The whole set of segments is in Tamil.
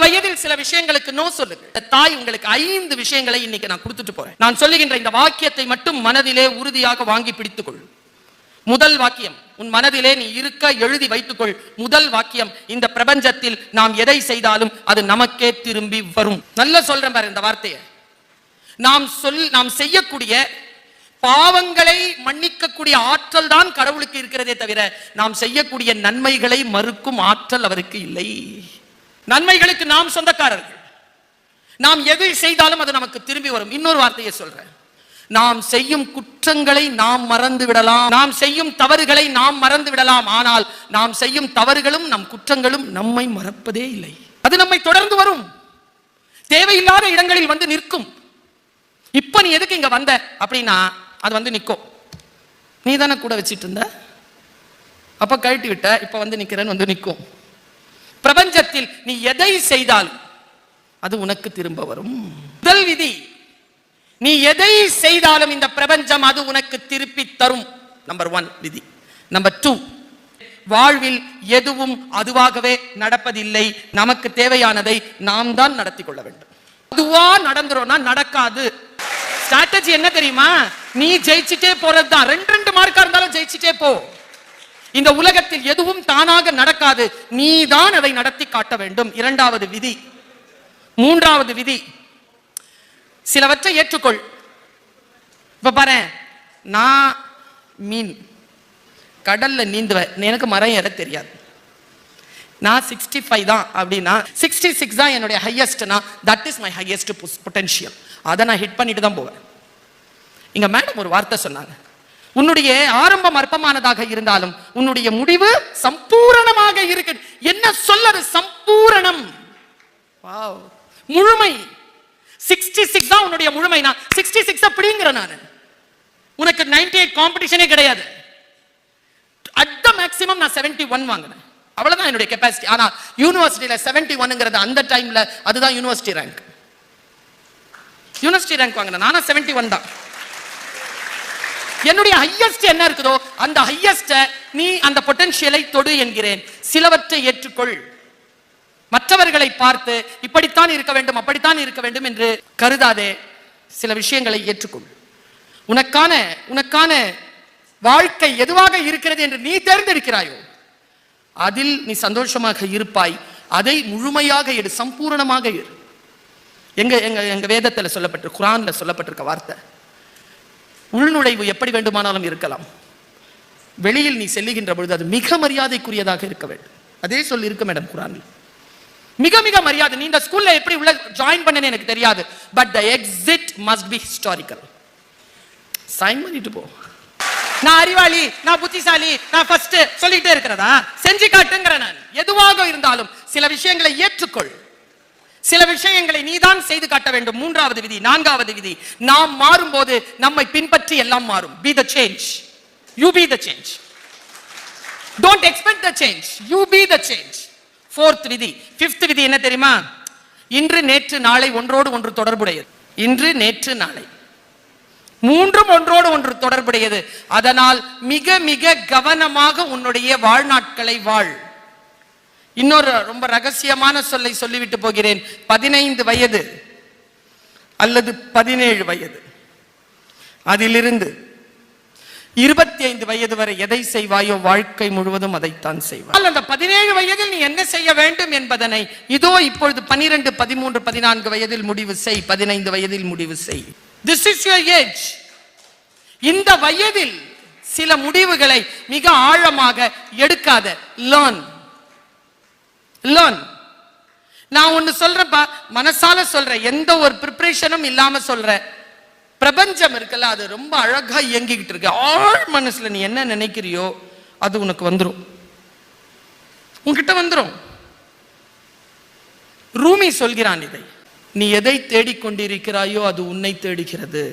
வயதில் சில விஷயங்களுக்கு நோ சொல்லுங்க. தாய் உங்களுக்கு 5 விஷயங்களை இன்னைக்கு நான் கொடுத்துட்டு போறேன். நான் சொல்லுகின்ற இந்த வாக்கியத்தை மட்டும் மனதிலே உறுதியாக வாங்கி பிடித்துக் கொள். முதல் வாக்கியம் உன் மனதிலே நீ இருக்க எழுதி வைத்துக்கொள். முதல் வாக்கியம், இந்த பிரபஞ்சத்தில் நாம் எதை செய்தாலும் அது நமக்கே திரும்பி வரும். நல்ல சொல்றேன் பாரு இந்த வார்த்தையை. நாம் செய்யக்கூடிய பாவங்களை மன்னிக்கக்கூடிய ஆற்றல் தான் கடவுளுக்கு இருக்கிறதே தவிர நாம் செய்யக்கூடிய நன்மைகளை மறுக்கும் ஆற்றல் அவருக்கு இல்லை. நன்மைகளுக்கு நாம் சொந்தக்காரர்கள். நாம் எதை செய்தாலும் அது நமக்கு திரும்பி வரும். இன்னொரு வார்த்தையை சொல்றேன், நாம் செய்யும் குற்றங்களை நாம் மறந்து விடலாம், நாம் செய்யும் தவறுகளை நாம் மறந்து விடலாம். ஆனால் நாம் செய்யும் தவறுகளும் நம் குற்றங்களும் நம்மை மறப்பதே இல்லை. அது நம்மை தொடர்ந்து வரும், தேவையில்லாத இடங்களில் வந்து நிற்கும். இப்ப நீ எதுக்கு இங்க வந்த அப்படின்னா அது வந்து நிற்கும். நீ தானே கூட வச்சிட்டு இருந்த, அப்ப கழட்டி விட்ட, இப்ப வந்து நிக்கிறேன்னு வந்து நிற்கும். பிரபஞ்சத்தில் நீ எதை செய்தாலும் அது உனக்கு திரும்ப வரும். முதல் விதி, நீ எதை செய்தாலும் இந்த பிரபஞ்சம் அது உனக்கு திருப்பி தரும். நம்பர் 1 விதி. நம்பர் 2, வாழ்வில் எதுவும் அதுவாகவே நடப்பதில்லை. நமக்கு தேவையானதை நாம் தான் நடத்தி கொள்ள வேண்டும். அதுவா நடந்துரும்னா நடக்காது. ஸ்ட்ராட்டஜி என்ன தெரியுமா? நீ ஜெயிச்சுட்டே போறதுதான். 2 மார்க்கா இருந்தாலும் ஜெயிச்சுட்டே போ. இந்த உலகத்தில் எதுவும் தானாக நடக்காது, நீ தான் அதை நடத்தி காட்ட வேண்டும். 2வது விதி. 3வது விதி, சிலவற்றை ஏற்றுக்கொள். இப்ப பாரு, நான் மீன் கடல்ல நீந்துவேன், எனக்கு மரம் ஏற தெரியாது. நான் 65 தான் அப்படின்னா 66 தான் என்னுடைய ஹையஸ்ட்னா that is my highest potential. அதை நான் ஹிட் பண்ணிட்டு தான் போவேன். இங்க மேடம் ஒரு வார்த்தை சொன்னாங்க, உன்னுடைய ஆரம்பம் அற்பமானதாக இருந்தாலும் உன்னுடைய முடிவு சம்பூரணமாக இருக்கு. என்ன சொல்லது? சம்பூரணம், முழுமை. 66 தான் உன்னுடைய முழுமை. நான் 66 அப்படிங்கிற நான் உனக்கு 98 காம்படிஷனே கிடையாது. அட் த மேக்ஸிமம் நான் 71 வாங்கினேன், அவ்வளவுதான் என்னுடைய கெபாசிட்டி. ஆனா யூனிவர்சிட்டியில 71ங்கிறது அந்த டைம்ல அதுதான் யூனிவர்சிட்டி ரேங்க். யூனிவர்சிட்டி ரேங்க் வாங்கினேன் நானா 71 தான். என்னுடைய ஹையஸ்ட் என்ன இருக்குதோ அந்த ஹையஸ்ட நீ அந்த பொட்டன்ஷியலை தொடு என்கிறேன். சிலவற்றை ஏற்றுக்கொள். மற்றவர்களை பார்த்து இப்படித்தான் இருக்க வேண்டும் அப்படித்தான் இருக்க வேண்டும் என்று கருதாதே. சில விஷயங்களை ஏற்றுக்கொள். உனக்கான வாழ்க்கை எதுவாக இருக்கிறது என்று நீ தேர்ந்தெடுக்கிறாயோ அதில் நீ சந்தோஷமாக இருப்பாய். அதை முழுமையாக எடு, சம்பூரணமாக எடு. எங்க வேதத்தில் சொல்லப்பட்டு, குரான்ல சொல்லப்பட்டிருக்க வார்த்தை, உள்நுழைவு எப்படி வேண்டுமானாலும் இருக்கலாம், வெளியில் நீ செல்லுகின்ற பொழுது அது மிக மரியாதைக்குரியதாக இருக்க வேண்டும். அதே சொல்லி இருக்கு மேடம் குரான்ல, மிக மிக மரியாதை. நீ இந்த ஸ்கூல்ல எப்படி உள்ள ஜாயின் பண்ணனே எனக்கு தெரியாது, but the exit must be historical. Sign பண்ணிட்டு போ. நான் அறிவாளி, நான் புத்திசாலி, நான் ஃபர்ஸ்ட் சொல்லிட்டே இருக்கிறதா? செஞ்சு காட்டுங்கிற நான். எதுவாக இருந்தாலும் சில விஷயங்களை ஏற்றுக்கொள். சில விஷயங்களை நீதான் செய்து காட்ட வேண்டும். 3வது விதி. 4வது விதி, நாம் மாறும்போது நம்மை பின்பற்றி எல்லாம் மாறும். Be the change. You be the change. Don't expect the change. You be the change. 4th விதி. 5th விதி என்ன தெரியுமா? இன்று நேற்று நாளை ஒன்றோடு ஒன்று தொடர்புடையது. இன்று நேற்று நாளை மூன்றும் ஒன்றோடு ஒன்று தொடர்புடையது. அதனால் மிக மிக கவனமாக உன்னுடைய வாழ்நாட்களை வாழ். இன்னொரு ரொம்ப ரகசியமான சொல்லை சொல்லிவிட்டு போகிறேன். 15 வயது அல்லது 17 வயது அதிலிருந்து 25 வயது வரை எதை செய்வாயோ வாழ்க்கை முழுவதும் அதைத்தான் செய்வாய். அந்த 17 வயதில் நீ என்ன செய்ய வேண்டும் என்பதனை இதோ இப்பொழுது 12, 13, 14 வயதில் முடிவு செய். 15 வயதில் முடிவு செய். This is your age. இந்த வயதில் சில முடிவுகளை மிக ஆழமாக எடுக்காத. Learn. நான் ஒன்னு சொல்றேன்ப்பா, மனசால சொல்றேன், எந்த ஒரு ப்ரிப்பரேஷனும் இல்லாம சொல்றேன். பிரபஞ்சம் இருக்குல்ல, அது ரொம்ப அழகா இயங்கிக்கிட்டு இருக்கு. ஆழ் மனசுல நீ என்ன நினைக்கிறியோ அது உனக்கு வந்துரும், உன்கிட்ட வந்துரும். ரூமி சொல்கிறான் இதை, நீ எதை தேடிக்கொண்டிருக்கிறாயோ அது உன்னை தேடுகிறது.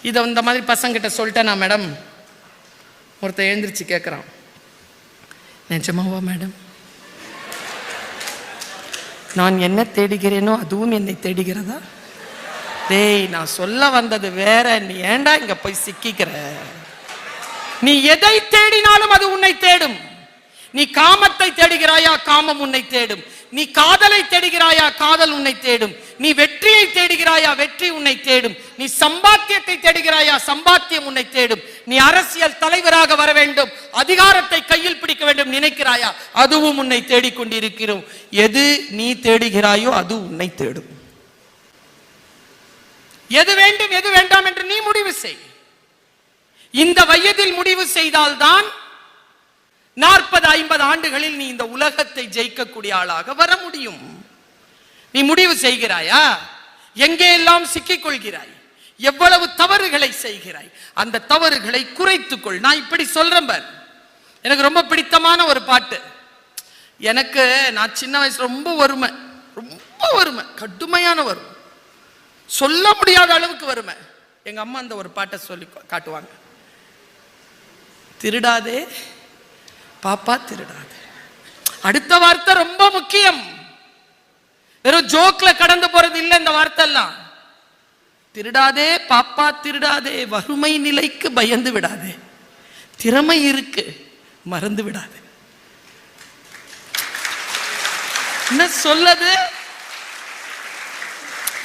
இதை இந்த மாதிரி பசங்கிட்ட சொல்லிட்டேனா மேடம்? ஒருத்தர் எழுந்திரிச்சு கேட்குறான், நிஜமாவா மேடம்? நான் என்ன தேடுகிறேனோ அதுவும் என்னை தேடுகிறதா? டேய், நான் சொல்ல வந்தது வேற, நீ ஏண்டா இங்க போய் சிக்கிக்கிற? நீ எதை தேடினாலும் அது உன்னை தேடும். நீ காமத்தை தேடுகிறாயா, காமம் உன்னை தேடும். நீ காதலை தேடுகிறாயா, காதல் உன்னை தேடும். நீ வெற்றியை தேடுகிறாயா, வெற்றி உன்னை தேடும். நீ சம்பாத்தியத்தை தேடுகிறாயா, சம்பாத்தியம் உன்னை தேடும். நீ அரசியல் தலைவராக வர வேண்டும், அதிகாரத்தை கையில் பிடிக்க வேண்டும் நினைக்கிறாயா, அதுவும் உன்னை தேடிக்கொண்டிருக்கிறோம். எது நீ தேடுகிறாயோ அது உன்னை தேடும். எது வேண்டும் எது வேண்டாம் என்று நீ முடிவு செய். இந்த வயதில் முடிவு செய்தால்தான் 40-50 ஆண்டுகளில் நீ இந்த உலகத்தை ஜெயிக்கக்கூடிய ஆளாக வர முடியும். நீ முடிவு செய்கிறாயா? எங்கே எல்லாம் சிக்கிக் கொள்கிறாய், எவ்வளவு தவறுகளை செய்கிறாய், அந்த தவறுகளை குறைத்துக்கொள். நான் இப்படி சொல்றேன் பார், எனக்கு ரொம்ப பிடித்தமான ஒரு பாட்டு. எனக்கு நான் சின்ன வயசுல ரொம்ப வறுமை, கடுமையான வறுமை, சொல்ல முடியாத அளவுக்கு வறுமை. எங்க அம்மா அந்த ஒரு பாட்டை சொல்லி காட்டுவாங்க. திருடாதே பாப்பா திருடாதே. அடுத்த வார்த்தை ரொம்ப முக்கியம். வெறும் ஜோக்ல கடந்து போறது இல்லை இந்த வார்த்தை எல்லாம். திருடாதே பாப்பா திருடாதே, வறுமை நிலைக்கு பயந்து விடாதே, திறமை இருக்கு மறந்து விடாதே. என்ன சொல்லது?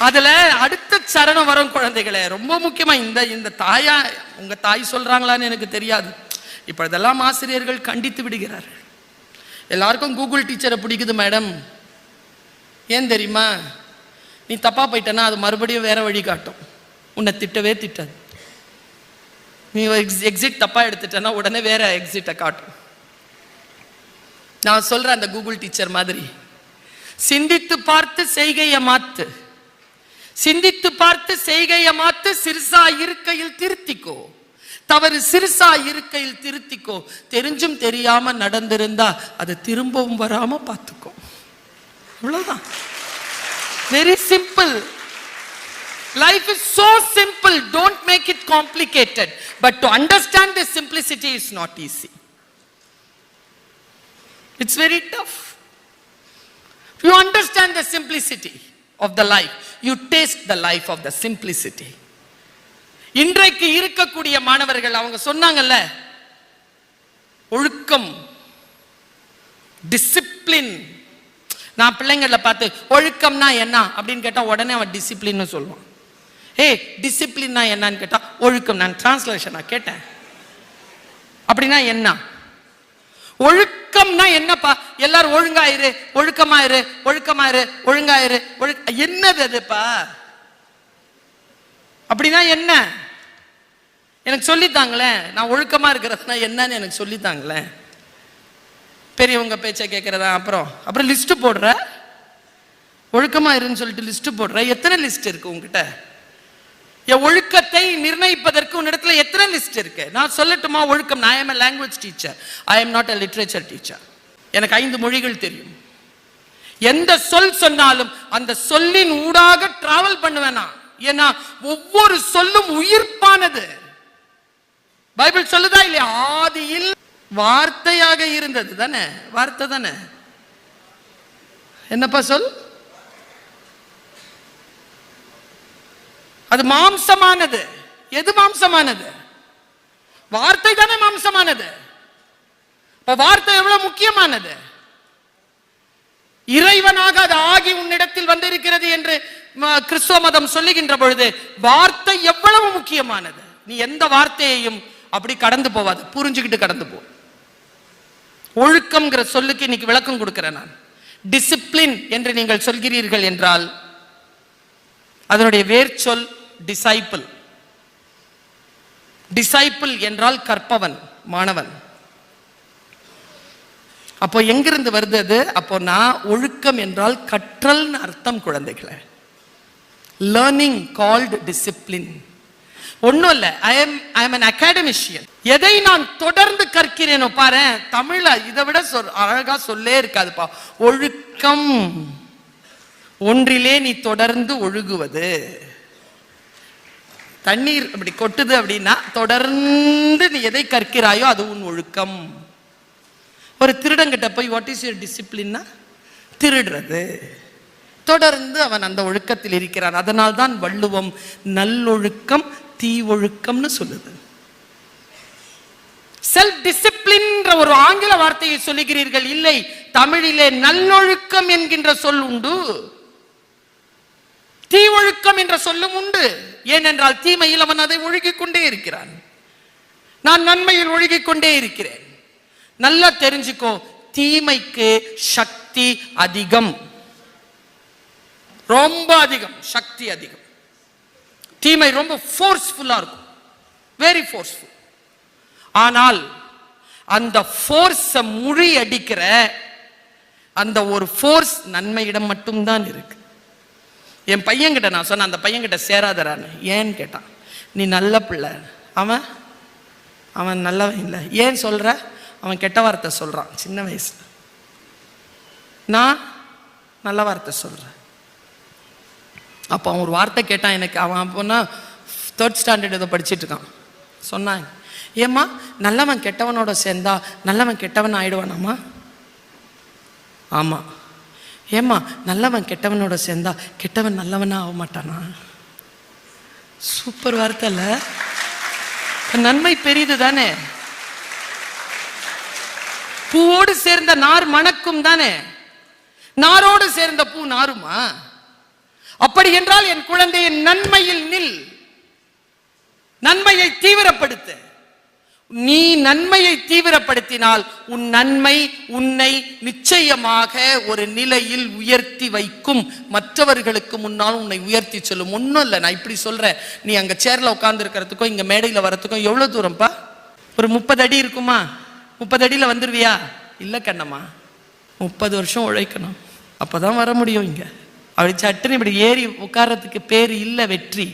அதுல அடுத்த சரணம் வரும் குழந்தைகளே, ரொம்ப முக்கியமா. இந்த தாயா, உங்க தாய் சொல்றாங்களான்னு எனக்கு தெரியாது. இப்ப இதெல்லாம் ஆசிரியர்கள் கண்டித்து விடுகிறார்கள். எல்லாருக்கும் கூகுள் டீச்சரை பிடிக்குது மேடம். ஏன் தெரியுமா? நீ தப்பா போயிட்டனா அது மறுபடியும் வேற வழி காட்டும், உன்னை திட்டவே திட்டாது. நீ எக்ஸிட் தப்பா எடுத்துட்டனா உடனே வேற எக்ஸிட்டை காட்டும். நான் சொல்றேன் அந்த கூகுள் டீச்சர் மாதிரி, சிந்தித்து பார்த்து செய்கையை மாத்து, சிந்தித்து பார்த்து செய்கையை மாத்து, சிறுசா இருக்கையில் திருத்திக்கோ, தவறு சிறுசா இருக்கையில் திருத்திக்கோ, தெரிஞ்சும் தெரியாம நடந்திருந்தா அது திரும்பவும் வராம பார்த்துக்கோ. அவ்வளவுதான். Very simple. Life is so simple. Don't make it complicated. But to understand the simplicity is not easy. It's very tough. If you understand the simplicity of the life, you taste the life of the simplicity. இன்றைக்கு இருக்கக்கூடிய மாணவர்கள் அவங்க சொன்னாங்கல்ல, ஒழுக்கம், டிசிப்ளின். நான் பிள்ளைங்கள பார்த்து ஒழுக்கம்னா என்ன அப்படின்னு கேட்டா உடனே அவன் டிசிப்ளின்னு சொல்லுவான். ஏய் டிசிப்ளின்னா என்னன்னு கேட்டா ஒழுக்கம். நான் டிரான்ஸ்லேஷனா கேட்டேன், அப்படின்னா என்ன? ஒழுக்கம்னா என்னப்பா? எல்லாரும் ஒழுங்காயிரு, ஒழுக்கமாயிரு, ஒழுக்கமாயிரு, ஒழுங்காயிரு, என்னது அதுப்பா? அப்படின்னா என்ன? எனக்கு சொல்லித்தாங்களேன். நான் ஒழுக்கமா இருக்கிறதுனா என்னன்னு எனக்கு சொல்லித்தாங்களேன். பெரியவங்க பேச்சை கேட்கறதா? அப்புறம் லிஸ்ட் போடுற, ஒழுக்கமா இருன்னு சொல்லிட்டு லிஸ்ட் போடுற. எத்தனை லிஸ்ட் இருக்கு உங்ககிட்ட? என் ஒழுக்கத்தை நிர்ணயிப்பதற்கு உன்னிடத்துல எத்தனை லிஸ்ட் இருக்கு? நான் சொல்லட்டுமா ஒழுக்கம்? நான் am a language teacher. I am not a literature teacher. எனக்கு 5 மொழிகள் தெரியும். எந்த சொல் சொன்னாலும் அந்த சொல்லின் ஊடாக டிராவல் பண்ணுவேனா. ஏன்னா ஒவ்வொரு சொல்லும் உயிர்ப்பானது. பைபிள் சொல்லுதா இல்லையா? ஆதியில் வார்த்தையாக இருந்தது தானே, வார்த்தை தானே. என்னப்பா சொல்? அது மாம்சமானது. எது மாம்சமானது? வார்த்தை தானே மாம்சமானது. இப்ப வார்த்தை எவ்வளவு முக்கியமானது. இறைவனாக அது ஆகி உன்னிடத்தில் வந்திருக்கிறது என்று கிறிஸ்துவ மதம் சொல்லுகின்ற பொழுது வார்த்தை எவ்வளவு முக்கியமானது. நீ எந்த வார்த்தையையும் அப்படி கடந்து போவாது, புரிஞ்சுக்கிட்டு கடந்து போ. ஒழுக்கம்ங்கிற சொல்லுக்கு இன்னைக்கு விளக்கம் கொடுக்கிறேன் நான். டிசிப்ளின் என்று நீங்கள் சொல்கிறீர்கள் என்றால் அதனுடைய வேர் சொல் டிசைபிள். டிசைபிள் என்றால் கற்பவன், மாணவன். அப்போ எங்கிருந்து வருது அது? அப்போ நான் ஒழுக்கம் என்றால் கற்றல் அர்த்தம் குழந்தைகளை. Learning called discipline. ஒன்னும் இல்ல, ஐ am an academician. எதை நான் தொடர்ந்து கற்கிறேனோ பாரு, தமிழ்ல இதை விட அழகா சொல்லே இருக்காதுப்பா. ஒழுக்கம் ஒன்றிலே நீ தொடர்ந்து ஒழுகுவது. தண்ணீர் அப்படி கொட்டுது அப்படின்னா தொடர்ந்து நீ எதை கற்கிறாயோ அது உன் ஒழுக்கம். ஒரு திருடங்கிட்ட போய் வாட் இஸ் யுவர் டிசிப்ளின்னா திருடுறது. தொடர்ந்து அவன் அந்த ஒழுக்கத்தில் இருக்கிறான். அதனால் தான் வள்ளுவம் நல்லொழுக்கம் தீ ஒழுக்கம்னு சொல்லுது. செல்ஃப் டிசிப்ளின் ஒரு ஆங்கில வார்த்தையை சொல்லுகிறீர்கள். இல்லை, தமிழிலே நல்லொழுக்கம் என்கின்ற சொல் உண்டு, தீ ஒழுக்கம் என்ற சொல்லும் உண்டு. ஏனென்றால் தீமையில் அவன் அதை ஒழுகிக் கொண்டே இருக்கிறான், நான் நன்மையில் ஒழுகிக் கொண்டே இருக்கிறேன். நல்லா தெரிஞ்சுக்கோ, தீமைக்கு சக்தி அதிகம், ரொம்ப அதிகம், சக்தி அதிகம். தீமை ரொம்ப ஃபோர்ஸ்ஃபுல்லா இருக்கும், வெரி ஃபோர்ஸ்ஃபுல். ஆனால் அந்த ஃபோர்ஸை முறியடிக்கிற அந்த ஒரு ஃபோர்ஸ் நன்மையிடம் மட்டும்தான் இருக்கு. என் பையன்கிட்ட நான் சொன்னேன், அந்த பையன்கிட்ட சேராதரான்னு. ஏன்னு கேட்டான், நீ நல்ல பிள்ளை, அவன் நல்லவன் இல்லை. ஏன் சொல்ற? அவன் கெட்ட வார்த்தை சொல்றான் சின்ன வயசுல, நான் நல்ல வார்த்தை சொல்றேன். அப்போ அவன் ஒரு வார்த்தை கேட்டான் எனக்கு. அவன் அப்போனா 3rd ஸ்டாண்டர்ட் ஏதோ படிச்சுட்டு இருக்கான். சொன்னாங்க, ஏம்மா நல்லவன் கெட்டவனோட சேர்ந்தா நல்லவன் கெட்டவன் ஆயிடுவானாம்மா? ஆமா. ஏம்மா நல்லவன் கெட்டவனோட சேர்ந்தா கெட்டவன் நல்லவனா ஆக மாட்டானா? சூப்பர் வார்த்தை இல்ல? நன்மை பெரிது தானே. பூவோடு சேர்ந்த நார் மணக்கும் தானே, நாரோடு சேர்ந்த பூ நாருமா? அப்படி என்றால் என் குழந்தையை நன்மையில் நில், நன்மையை தீவிரப்படுத்த. நீ நன்மையை தீவிரப்படுத்தினால் உன் நன்மை உன்னை நிச்சயமாக ஒரு நிலையில் உயர்த்தி வைக்கும், மற்றவர்களுக்கு முன்னால் உன்னை உயர்த்தி சொல்லும். ஒன்றும் இல்லை, நான் இப்படி சொல்றேன், நீ அங்க சேர்ல உட்கார்ந்து இருக்கிறதுக்கும் இங்க மேடையில் வரத்துக்கும் எவ்வளவு தூரம்ப்பா? ஒரு 30 அடி இருக்குமா? 30 அடியில் வந்துருவியா? இல்லை கண்ணம்மா, 30 வருஷம் உழைக்கணும், அப்பதான் வர முடியும். இங்க அப்படி சட்டுன்னு இப்படி ஏறி உட்கார்றதுக்கு பேர் இல்லை வெற்றி.